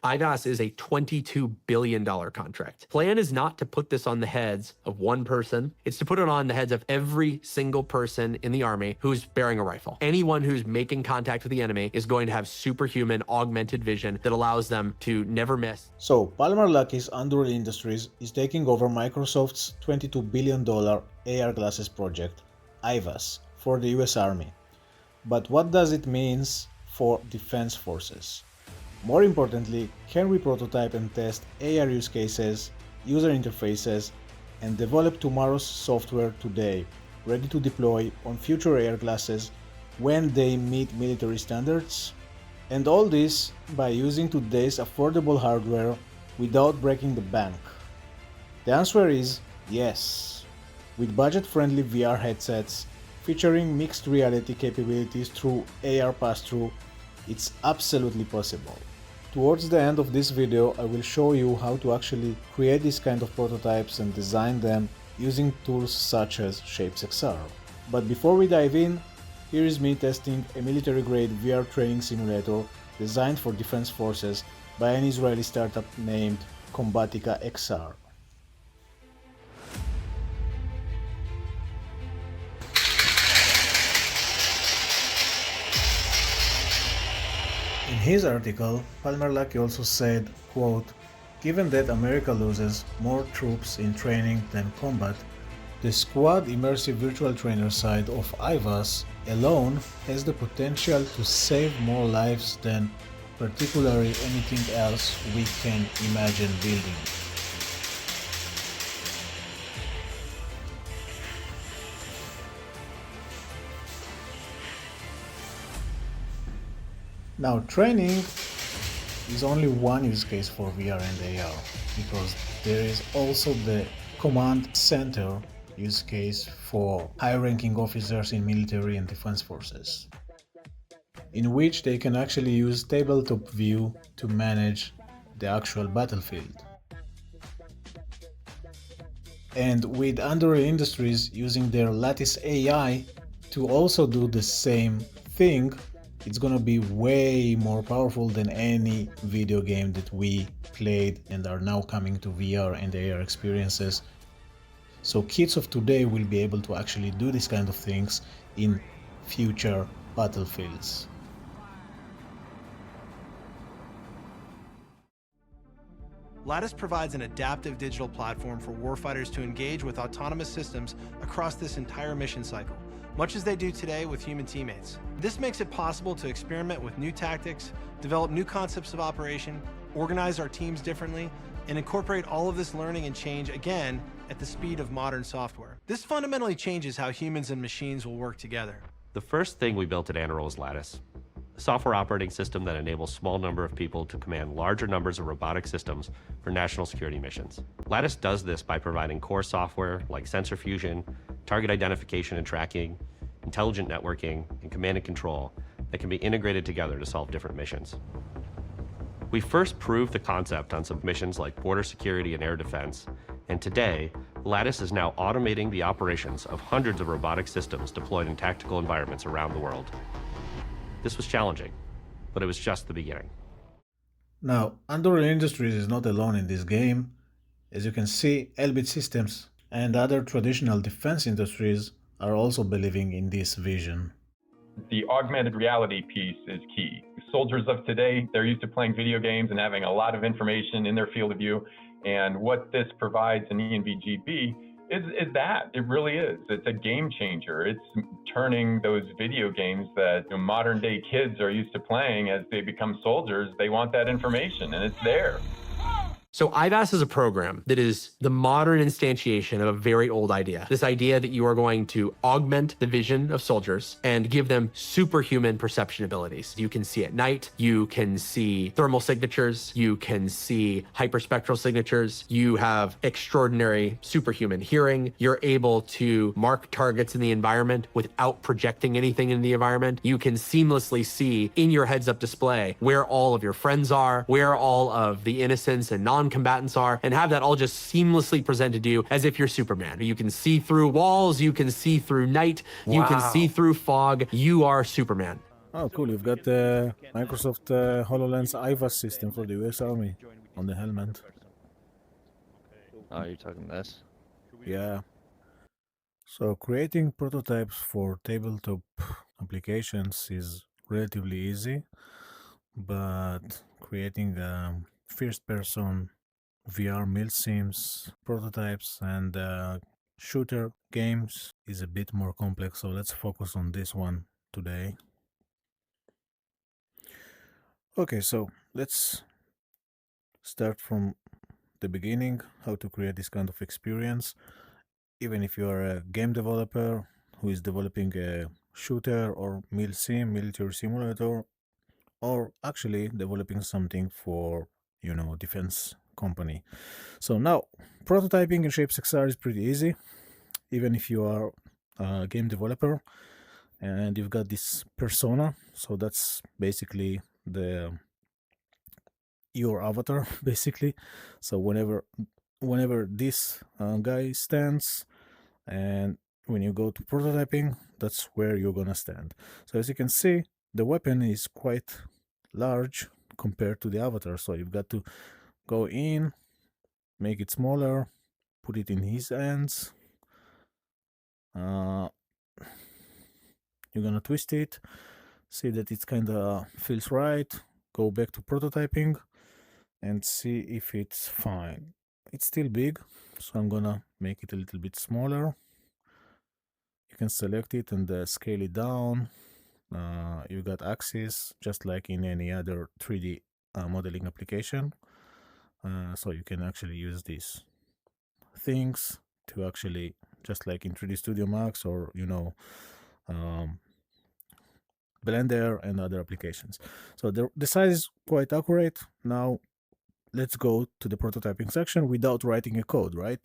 IVAS is a $22 billion contract. Plan is not to put this on the heads of one person. It's to put it on the heads of every single person in the army who's bearing a rifle. Anyone who's making contact with the enemy is going to have superhuman augmented vision that allows them to never miss. So Palmer Luckey's Unreal Industries is taking over Microsoft's $22 billion AR glasses project, IVAS, for the US Army. But what does it mean for defense forces? More importantly, can we prototype and test AR use cases, user interfaces, and develop tomorrow's software today, ready to deploy on future AR glasses when they meet military standards? And all this by using today's affordable hardware without breaking the bank. The answer is yes. With budget-friendly VR headsets featuring mixed reality capabilities through AR pass-through, it's absolutely possible. Towards the end of this video, I will show you how to actually create this kind of prototypes and design them using tools such as ShapesXR. But before we dive in, here is me testing a military-grade VR training simulator designed for defense forces by an Israeli startup named Combatica XR. In his article, Palmer Luckey also said, quote, "Given that America loses more troops in training than combat, the squad immersive virtual trainer side of IVAS alone has the potential to save more lives than particularly anything else we can imagine building." Now, training is only one use case for VR and AR, because there is also the command center use case for high-ranking officers in military and defense forces, in which they can actually use tabletop view to manage the actual battlefield. And with Unreal Industries using their Lattice AI to also do the same thing, it's gonna be way more powerful than any video game that we played and are now coming to VR and AR experiences. So kids of today will be able to actually do these kind of things in future battlefields. Lattice provides an adaptive digital platform for warfighters to engage with autonomous systems across this entire mission cycle, much as they do today with human teammates. This makes it possible to experiment with new tactics, develop new concepts of operation, organize our teams differently, and incorporate all of this learning and change again at the speed of modern software. This fundamentally changes how humans and machines will work together. The first thing we built at Anduril is Lattice, a software operating system that enables a small number of people to command larger numbers of robotic systems for national security missions. Lattice does this by providing core software like sensor fusion, target identification and tracking, intelligent networking, and command and control that can be integrated together to solve different missions. We first proved the concept on some missions like border security and air defense, and today, Lattice is now automating the operations of hundreds of robotic systems deployed in tactical environments around the world. This was challenging, but it was just the beginning. Now, Unreal Industries is not alone in this game. As you can see, Elbit Systems and other traditional defense industries are also believing in this vision. The augmented reality piece is key. Soldiers of today, they're used to playing video games and having a lot of information in their field of view. And what this provides in ENVGB is that. It really is. It's a game changer. It's turning those video games that modern day kids are used to playing as they become soldiers. They want that information and it's there. So IVAS is a program that is the modern instantiation of a very old idea. This idea that you are going to augment the vision of soldiers and give them superhuman perception abilities. You can see at night, you can see thermal signatures, you can see hyperspectral signatures, you have extraordinary superhuman hearing, you're able to mark targets in the environment without projecting anything in the environment. You can seamlessly see in your heads-up display where all of your friends are, where all of the innocents and non-combatants are, and have that all just seamlessly presented to you as if you're Superman. You can see through walls, you can see through night, you can see through fog. You are Superman. Oh, cool. You've got the Microsoft HoloLens IVAS system for the US Army on the helmet. Oh, you're talking this? Yeah. So creating prototypes for tabletop applications is relatively easy, but creating first-person VR milsims, prototypes, and shooter games is a bit more complex. So let's focus on this one today. Okay, so let's start from the beginning, how to create this kind of experience. Even if you are a game developer who is developing a shooter or milsim, military simulator, or actually developing something for, defense company. So now, prototyping in ShapesXR is pretty easy, even if you are a game developer and you've got this persona. So that's basically your avatar, basically. So whenever this guy stands, and when you go to prototyping, that's where you're gonna stand. So as you can see, the weapon is quite large compared to the avatar. So you've got to go in, make it smaller, put it in his hands. You're gonna twist it, see that it kind of feels right. Go back to prototyping and see if it's fine. It's still big, so I'm gonna make it a little bit smaller. You can select it and scale it down. You got axes just like in any other 3D modeling application. So you can actually use these things to actually, just like in 3D Studio Max or um, Blender and other applications. So the size is quite accurate. Now let's go to the prototyping section without writing a code, right?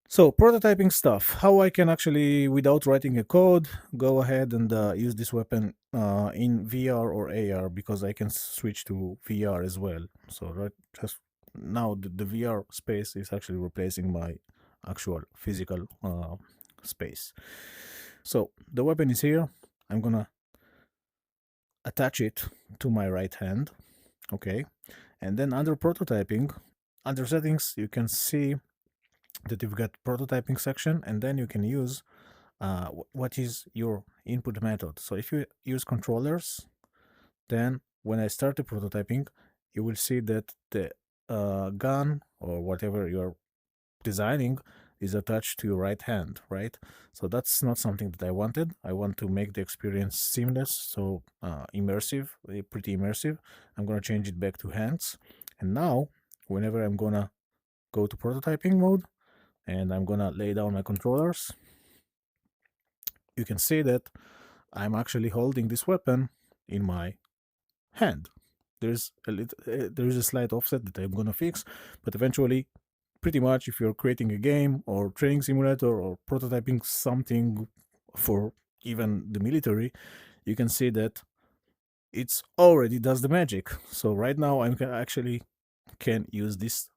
So prototyping stuff, how I can actually, without writing a code, go ahead and use this weapon in VR or AR, because I can switch to VR as well. So right, just now the VR space is actually replacing my actual physical space. So the weapon is here. I'm gonna attach it to my right hand, okay? And then under prototyping, under settings, you can see that you've got prototyping section, and then you can use what is your input method. So if you use controllers, then when I start the prototyping, you will see that the gun or whatever you're designing is attached to your right hand, right? So that's not something that I wanted. I want to make the experience seamless, so immersive, pretty immersive. I'm gonna change it back to hands. And now, whenever I'm gonna go to prototyping mode, and I'm gonna lay down my controllers, you can see that I'm actually holding this weapon in my hand. There's a slight offset that I'm gonna fix, but eventually, pretty much, if you're creating a game or training simulator or prototyping something for even the military, you can see that it's already does the magic. So right now I can use this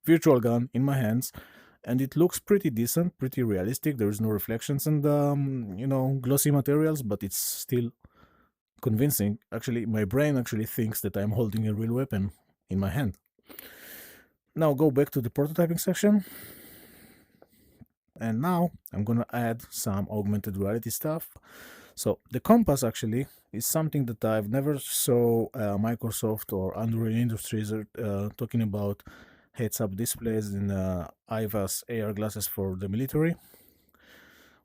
virtual gun in my hands, and it looks pretty decent, pretty realistic. There is no reflections and glossy materials, but it's still convincing. Actually, my brain actually thinks that I'm holding a real weapon in my hand. Now go back to the prototyping section, and now I'm gonna add some augmented reality stuff. So the compass actually is something that I've never saw Microsoft or Android Industries talking about heads-up displays in IVAS AR glasses for the military,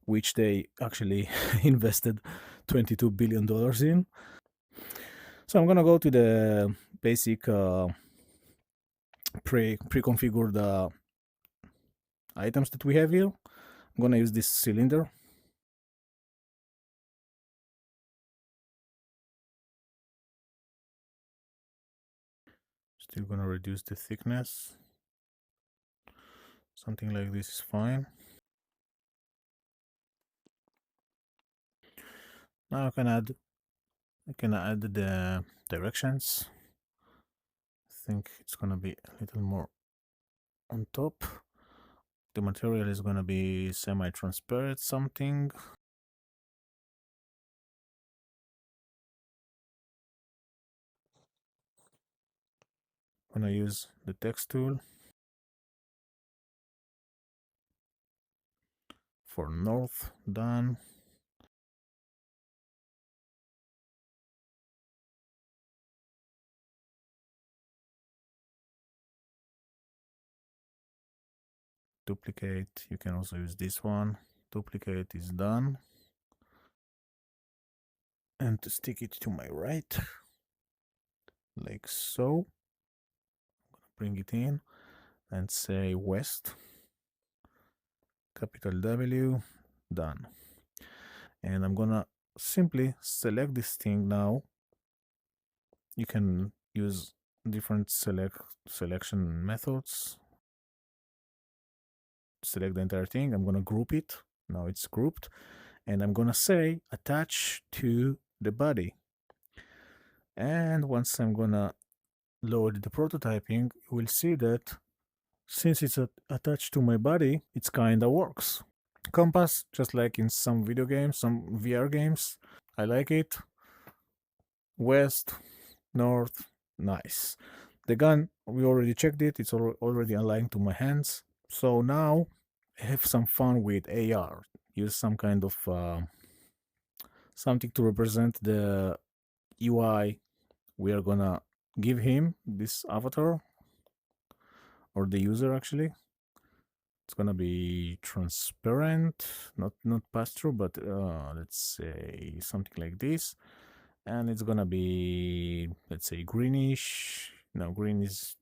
which they actually invested $22 billion in. So I'm gonna go to the basic pre-configured items that we have here. I'm gonna use this cylinder. Still gonna reduce the thickness. Something like this is fine. Now I can add the directions. I think it's gonna be a little more on top. The material is gonna be semi-transparent something. gonna use the text tool for north, done. Duplicate, you can also use this one. Duplicate is done. And to stick it to my right, like so. Bring it in and say west, capital W, done. And I'm gonna simply select this thing now. You can use different selection methods. Select the entire thing. I'm gonna group it. Now it's grouped. And I'm gonna say attach to the body. And once I'm gonna load the prototyping, you will see that since it's attached to my body, it kinda works. Compass, just like in some video games, some VR games. I like it. West, north, nice. The gun, we already checked it. It's already aligned to my hands. So now have some fun with AR. Use some kind of something to represent the UI we are gonna give him, this avatar, or the user actually. It's gonna be transparent, not pass-through, but let's say something like this. And it's gonna be, let's say, greenish. No, green is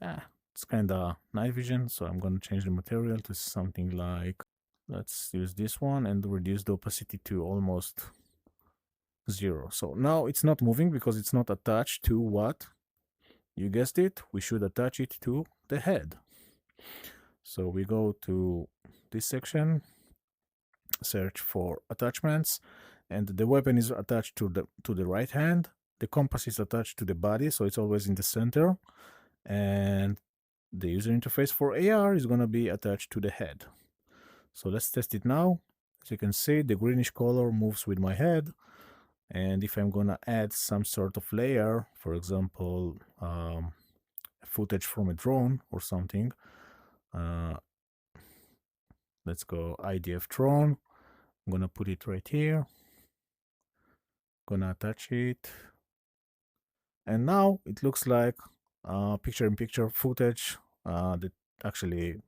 it's kind of night vision, so I'm gonna change the material to something like, let's use this one and reduce the opacity to almost 0. So now it's not moving because it's not attached to what? You guessed it, we should attach it to the head. So we go to this section, search for attachments, and the weapon is attached to the right hand. The compass is attached to the body, so it's always in the center. And the user interface for AR is going to be attached to the head. So let's test it now. As you can see, the greenish color moves with my head. And if I'm going to add some sort of layer, for example, footage from a drone or something, let's go IDF drone. I'm going to put it right here. Gonna attach it. And now it looks like picture-in-picture footage that actually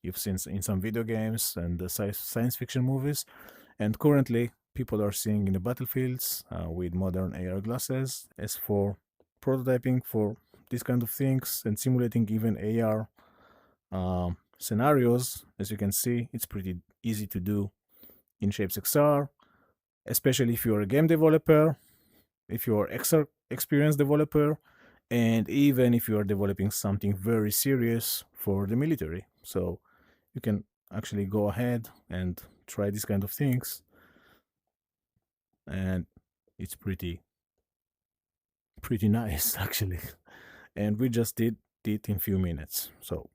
you've seen in some video games and the science fiction movies. And currently, people are seeing in the battlefields with modern AR glasses. As for prototyping for these kind of things and simulating even AR scenarios, as you can see, it's pretty easy to do in ShapesXR, especially if you're a game developer, if you're an experienced developer, and even if you are developing something very serious for the military. So you can actually go ahead and try these kind of things. And it's pretty nice, actually. And we just did it in few minutes. So